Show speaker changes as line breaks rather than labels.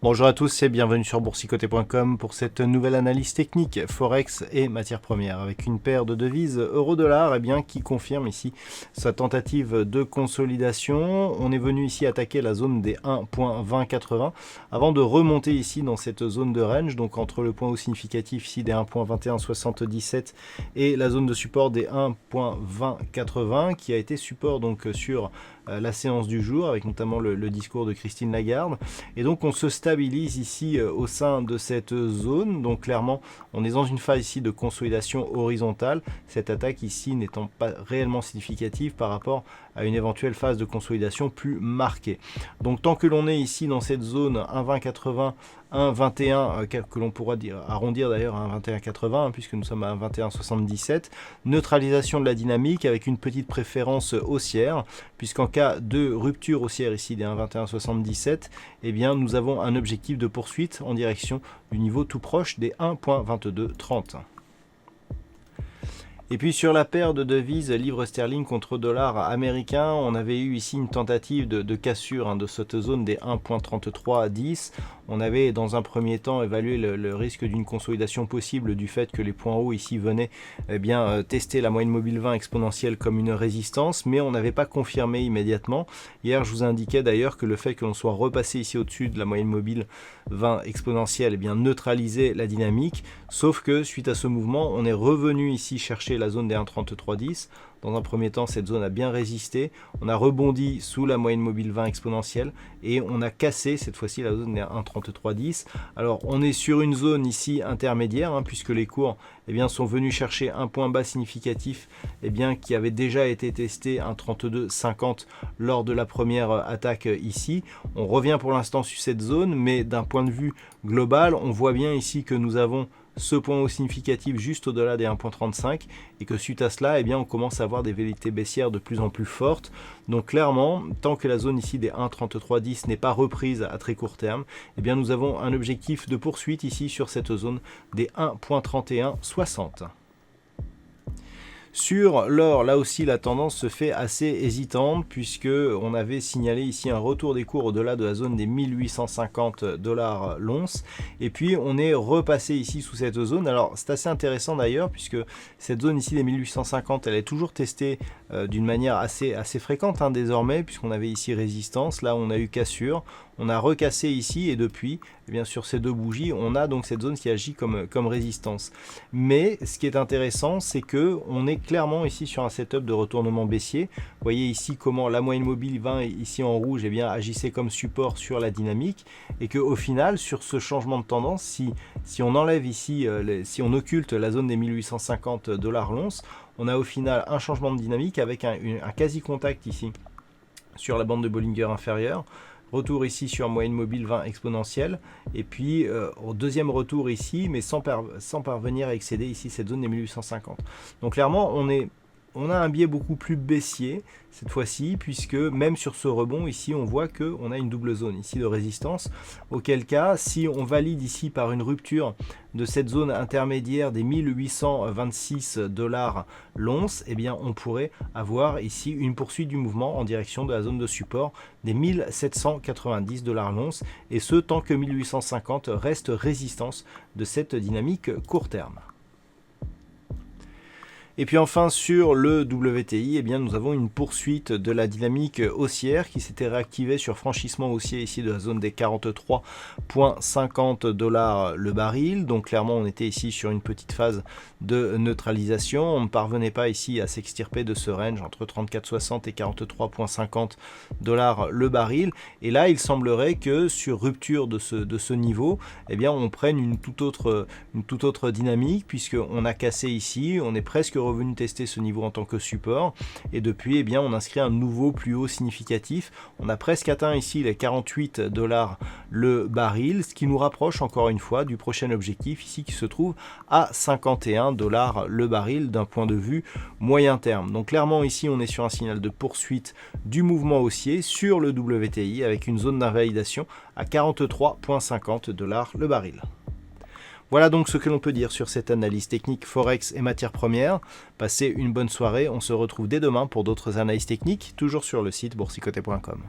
Bonjour à tous et bienvenue sur boursicoté.com pour cette nouvelle analyse technique Forex et matières premières avec une paire de devises euro-dollar qui confirme ici sa tentative de consolidation. On est venu ici attaquer la zone des 1.2080 avant de remonter ici dans cette zone de range, donc entre le point haut significatif ici des 1.2177 et la zone de support des 1.2080 qui a été support donc sur la séance du jour avec notamment le discours de Christine Lagarde, et donc on se stabilise ici au sein de cette zone. Donc clairement on est dans une phase ici de consolidation horizontale, cette attaque ici n'étant pas réellement significative par rapport à une éventuelle phase de consolidation plus marquée. Donc tant que l'on est ici dans cette zone 1.2080, 1.21 que l'on pourra arrondir d'ailleurs à 1.2180 puisque nous sommes à 1.2177, neutralisation de la dynamique avec une petite préférence haussière, puisqu'en cas de rupture haussière ici des 1.2177, nous avons un objectif de poursuite en direction du niveau tout proche des 1.2230. Et puis sur la paire de devises livre sterling contre dollar américain, on avait eu ici une tentative de cassure de cette zone des 1.3310. On avait dans un premier temps évalué le risque d'une consolidation possible du fait que les points hauts ici venaient tester la moyenne mobile 20 exponentielle comme une résistance, mais on n'avait pas confirmé immédiatement. Hier je vous indiquais d'ailleurs que le fait que l'on soit repassé ici au-dessus de la moyenne mobile 20 exponentielle neutralisait la dynamique, sauf que suite à ce mouvement on est revenu ici chercher la zone des 1.3310. Dans un premier temps, cette zone a bien résisté. On a rebondi sous la moyenne mobile 20 exponentielle et on a cassé cette fois-ci la zone des 1.3310. Alors, on est sur une zone ici intermédiaire puisque les cours sont venus chercher un point bas significatif qui avait déjà été testé, 1.3250 lors de la première attaque ici. On revient pour l'instant sur cette zone, mais d'un point de vue global, on voit bien ici que nous avons ce point haut significatif juste au-delà des 1.35 et que suite à cela on commence à avoir des velléités baissières de plus en plus fortes. Donc clairement, tant que la zone ici des 1.3310 n'est pas reprise à très court terme, nous avons un objectif de poursuite ici sur cette zone des 1.3160. Sur l'or, là aussi la tendance se fait assez hésitante puisque on avait signalé ici un retour des cours au-delà de la zone des 1850 $ l'once, et puis on est repassé ici sous cette zone. Alors c'est assez intéressant d'ailleurs puisque cette zone ici des 1850 elle est toujours testée d'une manière assez fréquente désormais, puisqu'on avait ici résistance, là on a eu cassure, on a recassé ici et depuis sur ces deux bougies on a donc cette zone qui agit comme résistance. Mais ce qui est intéressant, c'est que on est clairement ici sur un setup de retournement baissier. Vous voyez ici comment la moyenne mobile 20 ici en rouge agissait comme support sur la dynamique, et que au final sur ce changement de tendance, si on enlève ici si on occulte la zone des 1850 $ l'once, on a au final un changement de dynamique avec un quasi contact ici sur la bande de Bollinger inférieure. Retour ici sur moyenne mobile 20 exponentielle, et puis au deuxième retour ici, mais sans parvenir à excéder ici cette zone des 1850. Donc clairement, on a un biais beaucoup plus baissier cette fois-ci, puisque même sur ce rebond ici, on voit qu'on a une double zone ici de résistance, auquel cas, si on valide ici par une rupture de cette zone intermédiaire des 1826 $ l'once, on pourrait avoir ici une poursuite du mouvement en direction de la zone de support des 1790 $ l'once, et ce tant que 1850 reste résistance de cette dynamique court terme. Et puis enfin sur le WTI, nous avons une poursuite de la dynamique haussière qui s'était réactivée sur franchissement haussier ici de la zone des 43,50 $ le baril. Donc clairement on était ici sur une petite phase de neutralisation. On ne parvenait pas ici à s'extirper de ce range entre 34,60 et 43,50 $ le baril. Et là il semblerait que sur rupture de ce niveau, on prenne une toute autre dynamique, puisqu'on a cassé ici, on est presque revenu tester ce niveau en tant que support, et depuis, eh bien, on inscrit un nouveau plus haut significatif. On a presque atteint ici les 48 $ le baril, ce qui nous rapproche encore une fois du prochain objectif ici qui se trouve à 51 $ le baril d'un point de vue moyen terme. Donc clairement ici on est sur un signal de poursuite du mouvement haussier sur le WTI avec une zone d'invalidation à 43,50 $ le baril. Voilà donc ce que l'on peut dire sur cette analyse technique Forex et matières premières. Passez une bonne soirée, on se retrouve dès demain pour d'autres analyses techniques, toujours sur le site boursicoté.com.